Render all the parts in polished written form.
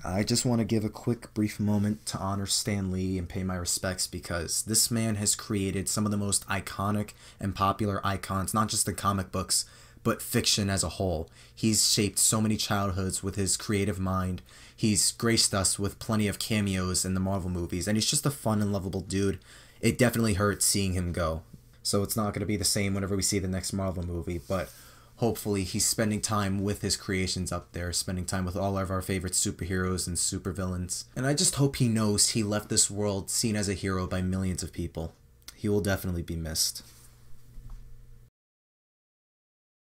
I just want to give a quick, brief moment to honor Stan Lee and pay my respects because this man has created some of the most iconic and popular icons, not just in comic books, but fiction as a whole. He's shaped so many childhoods with his creative mind. He's graced us with plenty of cameos in the Marvel movies, and he's just a fun and lovable dude. It definitely hurts seeing him go. So it's not going to be the same whenever we see the next Marvel movie, but hopefully he's spending time with his creations up there, spending time with all of our favorite superheroes and supervillains. And I just hope he knows he left this world seen as a hero by millions of people. He will definitely be missed.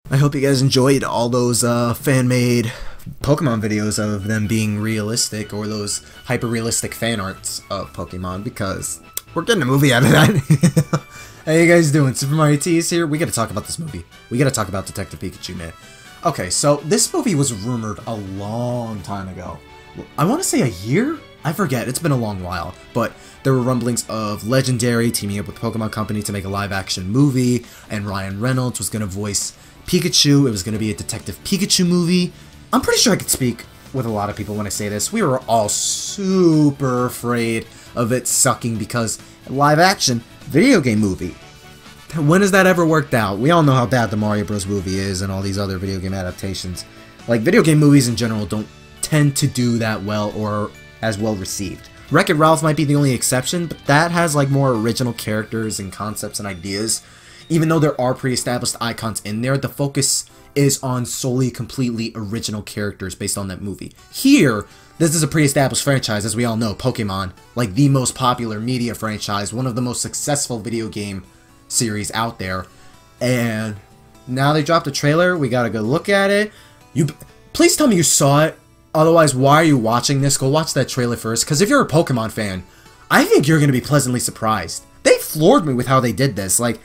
I hope you guys enjoyed all those fan-made Pokemon videos of them being realistic, or those hyper-realistic fan arts of Pokemon, because we're getting a movie out of that. How you guys doing? SuperMarioT is here. We gotta talk about this movie. We gotta talk about Detective Pikachu, man. Okay, so this movie was rumored a long time ago. I want to say a year? I forget, it's been a long while. But there were rumblings of Legendary teaming up with Pokemon Company to make a live-action movie, and Ryan Reynolds was gonna voice Pikachu. It was gonna be a Detective Pikachu movie. I'm pretty sure I could speak with a lot of people when I say this. We were all super afraid of it sucking because live-action video game movie. When has that ever worked out? We all know how bad the Mario Bros. Movie is and all these other video game adaptations. Like, video game movies in general don't tend to do that well or as well received. Wreck-It Ralph might be the only exception, but that has like more original characters and concepts and ideas. Even though there are pre-established icons in there, the focus is on solely completely original characters based on that movie. Here, this is a pre-established franchise, as we all know, Pokemon, like the most popular media franchise, one of the most successful video game series out there, and now they dropped a trailer. We gotta go look at it. Please tell me you saw it, otherwise why are you watching this? Go watch that trailer first, because if you're a Pokemon fan, I think you're gonna be pleasantly surprised. They floored me with how they did this. Like,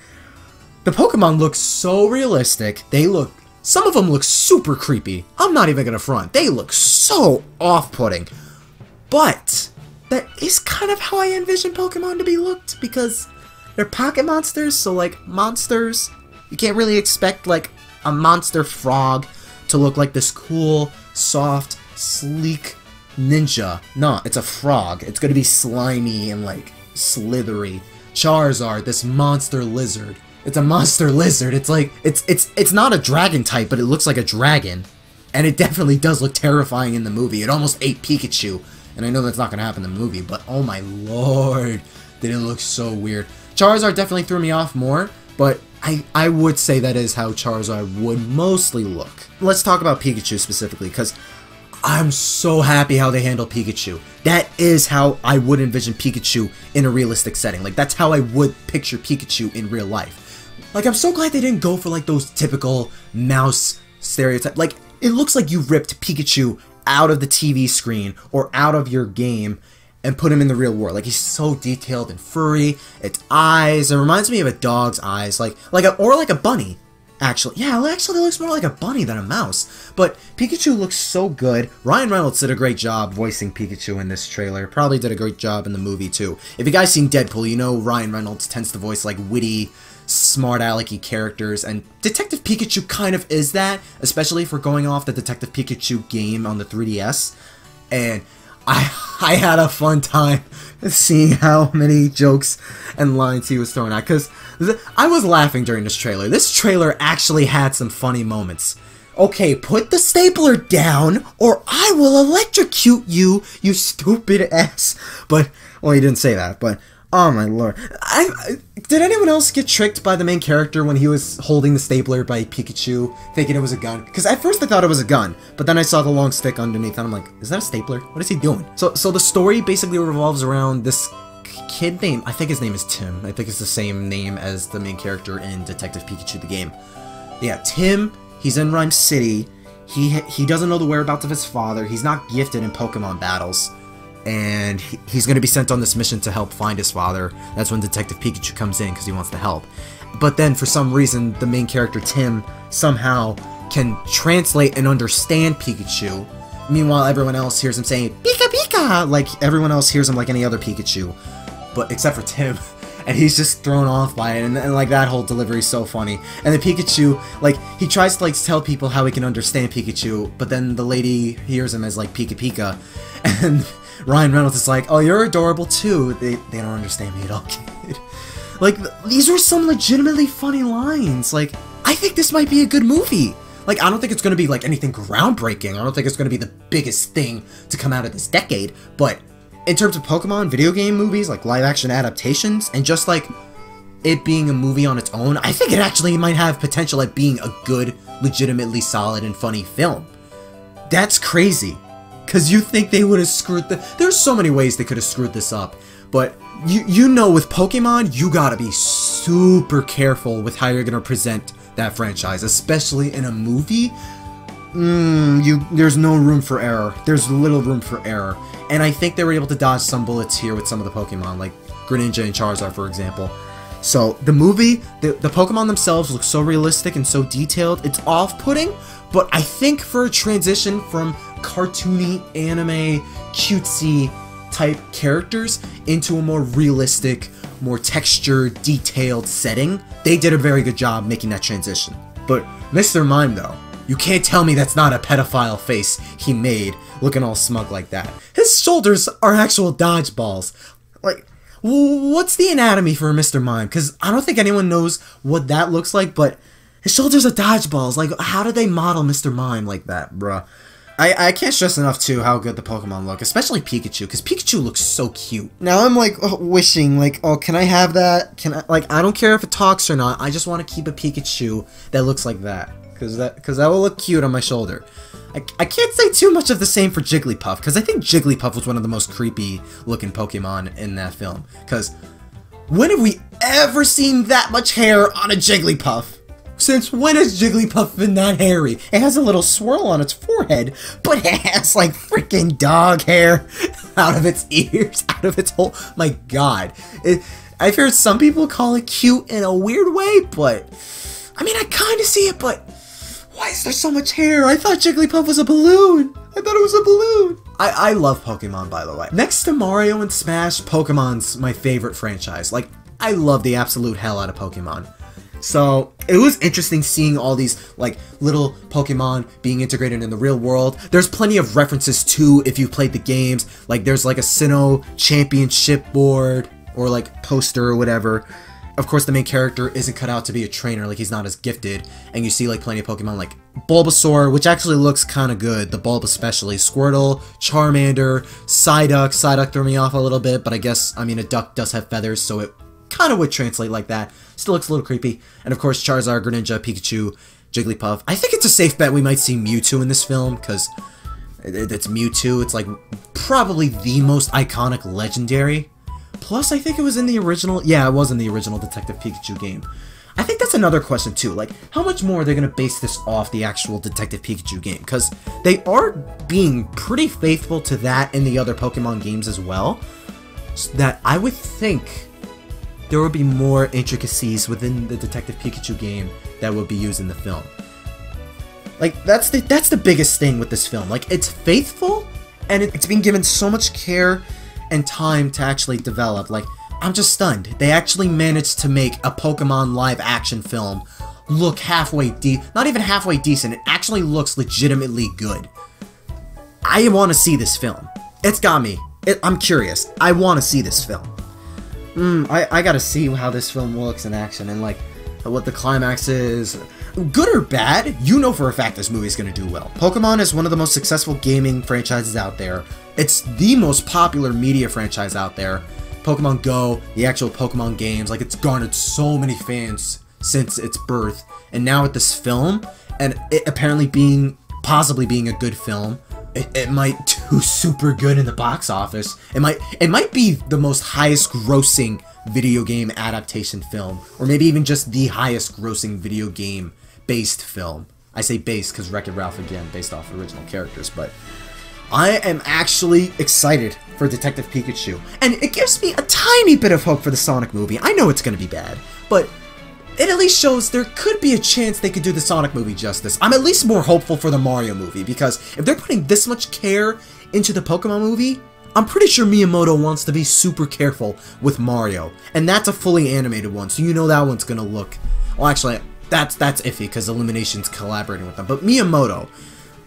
the Pokemon look so realistic. Some of them look super creepy. I'm not even gonna front. They look so off-putting. But that is kind of how I envision Pokemon to be looked, because they're pocket monsters, so like monsters, you can't really expect like a monster frog to look like this cool, soft, sleek ninja. No, it's a frog. It's gonna be slimy and like slithery. Charizard, this monster lizard. It's a monster lizard. It's like, it's not a dragon type, but it looks like a dragon. And it definitely does look terrifying in the movie. It almost ate Pikachu. And I know that's not going to happen in the movie, but oh my lord, did it look so weird. Charizard definitely threw me off more, but I would say that is how Charizard would mostly look. Let's talk about Pikachu specifically, because I'm so happy how they handled Pikachu. That is how I would envision Pikachu in a realistic setting. Like, that's how I would picture Pikachu in real life. Like, I'm so glad they didn't go for, like, those typical mouse stereotypes. Like, it looks like you ripped Pikachu out of the TV screen or out of your game and put him in the real world. Like, he's so detailed and furry. Its eyes, it reminds me of a dog's eyes. Or like a bunny, actually. Yeah, actually, it looks more like a bunny than a mouse. But Pikachu looks so good. Ryan Reynolds did a great job voicing Pikachu in this trailer. Probably did a great job in the movie, too. If you guys seen Deadpool, you know Ryan Reynolds tends to voice, like, witty, smart alecky characters, and Detective Pikachu kind of is that, especially if we're going off the Detective Pikachu game on the 3DS, and I had a fun time seeing how many jokes and lines he was throwing out, because I was laughing during this trailer. This trailer actually had some funny moments. Okay, put the stapler down, or I will electrocute you, you stupid ass. But, well, he didn't say that, but oh my lord. Did anyone else get tricked by the main character when he was holding the stapler by Pikachu, thinking it was a gun? Because at first I thought it was a gun, but then I saw the long stick underneath and I'm like, is that a stapler? What is he doing? So the story basically revolves around this kid named, I think his name is Tim. I think it's the same name as the main character in Detective Pikachu the game. Yeah, Tim, he's in Rhyme City. He doesn't know the whereabouts of his father. He's not gifted in Pokemon battles. And he's going to be sent on this mission to help find his father. That's when Detective Pikachu comes in because he wants to help. But then, for some reason, the main character, Tim, somehow can translate and understand Pikachu. Meanwhile, everyone else hears him saying, Pika Pika! Like, everyone else hears him like any other Pikachu. But except for Tim. and he's just thrown off by it, and like that whole delivery is so funny. And then Pikachu, like, he tries to like tell people how he can understand Pikachu, but then the lady hears him as like Pika Pika, and Ryan Reynolds is like, oh, you're adorable too. They don't understand me at all, kid. Like, these were some legitimately funny lines. Like, I think this might be a good movie. Like, I don't think it's gonna be like anything groundbreaking. I don't think it's gonna be the biggest thing to come out of this decade, but in terms of Pokemon video game movies, like live-action adaptations, and just like it being a movie on its own, I think it actually might have potential at being a good, legitimately solid and funny film. That's crazy, because you think they would have screwed there's so many ways they could have screwed this up, but you know with Pokemon, you gotta be super careful with how you're gonna present that franchise, especially in a movie. There's no room for error. There's little room for error. And I think they were able to dodge some bullets here with some of the Pokemon, like Greninja and Charizard, for example. So, the movie, the Pokemon themselves look so realistic and so detailed, it's off-putting, but I think for a transition from cartoony, anime, cutesy type characters into a more realistic, more textured, detailed setting, they did a very good job making that transition. But Mr. Mime, though, you can't tell me that's not a pedophile face he made, looking all smug like that. His shoulders are actual dodgeballs. Like, what's the anatomy for Mr. Mime? Because I don't think anyone knows what that looks like, but his shoulders are dodgeballs. Like, how did they model Mr. Mime like that, bruh? I can't stress enough, too, how good the Pokemon look, especially Pikachu, because Pikachu looks so cute. Now I'm, like, wishing, like, oh, can I have that? I don't care if it talks or not, I just want to keep a Pikachu that looks like that. Because that will look cute on my shoulder. I can't say too much of the same for Jigglypuff, because I think Jigglypuff was one of the most creepy looking Pokemon in that film. Because when have we ever seen that much hair on a Jigglypuff? Since when has Jigglypuff been that hairy? It has a little swirl on its forehead, but it has like freaking dog hair out of its ears, out of its whole... My god. I've heard some people call it cute in a weird way, but... I mean, I kind of see it, but... Why is there so much hair? I thought Jigglypuff was a balloon. I thought it was a balloon. I love Pokemon, by the way. Next to Mario and Smash, Pokemon's my favorite franchise. Like, I love the absolute hell out of Pokemon. So, it was interesting seeing all these, like, little Pokemon being integrated in the real world. There's plenty of references, too, if you played the games. Like, there's, like, a Sinnoh championship board, or, like, poster or whatever. Of course, the main character isn't cut out to be a trainer, like, he's not as gifted. And you see, like, plenty of Pokemon, like Bulbasaur, which actually looks kind of good. The bulb especially. Squirtle, Charmander, Psyduck. Psyduck threw me off a little bit, but I guess, I mean, a duck does have feathers, so it kind of would translate like that. Still looks a little creepy. And of course, Charizard, Greninja, Pikachu, Jigglypuff. I think it's a safe bet we might see Mewtwo in this film, because it's Mewtwo. It's, like, probably the most iconic legendary. Plus, I think it was in the original... Yeah, it was in the original Detective Pikachu game. I think that's another question, too. Like, how much more are they going to base this off the actual Detective Pikachu game? Because they are being pretty faithful to that in the other Pokemon games as well. So that I would think there would be more intricacies within the Detective Pikachu game that would be used in the film. Like, that's the biggest thing with this film. Like, it's faithful, and it's being given so much care and time to actually develop. Like, I'm just stunned. They actually managed to make a Pokemon live-action film look halfway not even halfway decent. It actually looks legitimately good. I want to see this film. It's got me. I'm curious. I want to see this film. I gotta see how this film looks in action and, like, what the climax is. Good or bad, you know for a fact this movie is gonna do well. Pokemon is one of the most successful gaming franchises out there. It's the most popular media franchise out there. Pokemon Go, the actual Pokemon games, like, it's garnered so many fans since its birth. And now with this film, and it apparently possibly being a good film, it might do super good in the box office. It might be the most highest grossing video game adaptation film, or maybe even just the highest grossing video game based film. I say based because Wreck-It Ralph, again, based off original characters, but I am actually excited for Detective Pikachu, and it gives me a tiny bit of hope for the Sonic movie. I know it's going to be bad, but it at least shows there could be a chance they could do the Sonic movie justice. I'm at least more hopeful for the Mario movie, because if they're putting this much care into the Pokemon movie, I'm pretty sure Miyamoto wants to be super careful with Mario, and that's a fully animated one, so you know that one's gonna look... Well, actually, that's iffy, because Illumination's collaborating with them, but Miyamoto,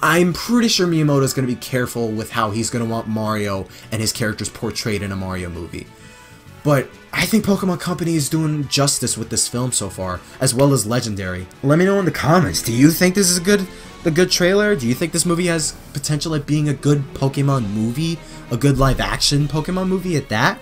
I'm pretty sure Miyamoto's gonna be careful with how he's gonna want Mario and his characters portrayed in a Mario movie. But I think Pokemon Company is doing justice with this film so far, as well as Legendary. Let me know in the comments, do you think this is a good trailer? Do you think this movie has potential at being a good Pokemon movie? A good live-action Pokemon movie at that?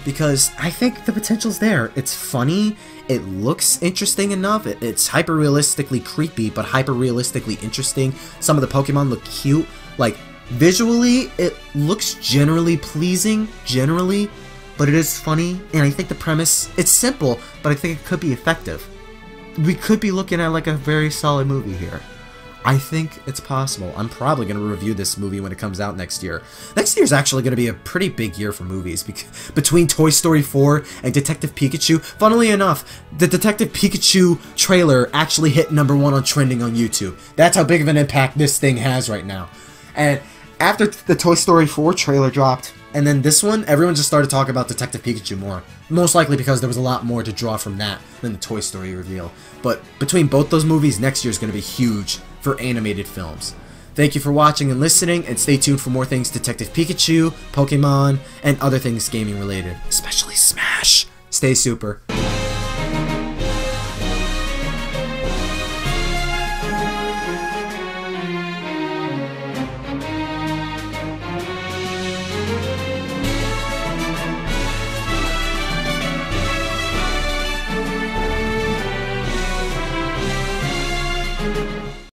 Because I think the potential's there. It's funny, it looks interesting enough, it's hyper-realistically creepy, but hyper-realistically interesting. Some of the Pokemon look cute. Like, visually, it looks generally pleasing, but it is funny, and I think the premise, it's simple, but I think it could be effective. We could be looking at like a very solid movie here. I think it's possible. I'm probably going to review this movie when it comes out next year. Next year's actually going to be a pretty big year for movies, between Toy Story 4 and Detective Pikachu. Funnily enough, the Detective Pikachu trailer actually hit #1 on trending on YouTube. That's how big of an impact this thing has right now. And after the Toy Story 4 trailer dropped, and then this one, everyone just started talking about Detective Pikachu more. Most likely because there was a lot more to draw from that than the Toy Story reveal. But between both those movies, next year is going to be huge for animated films. Thank you for watching and listening, and stay tuned for more things Detective Pikachu, Pokemon, and other things gaming related. Especially Smash! Stay super.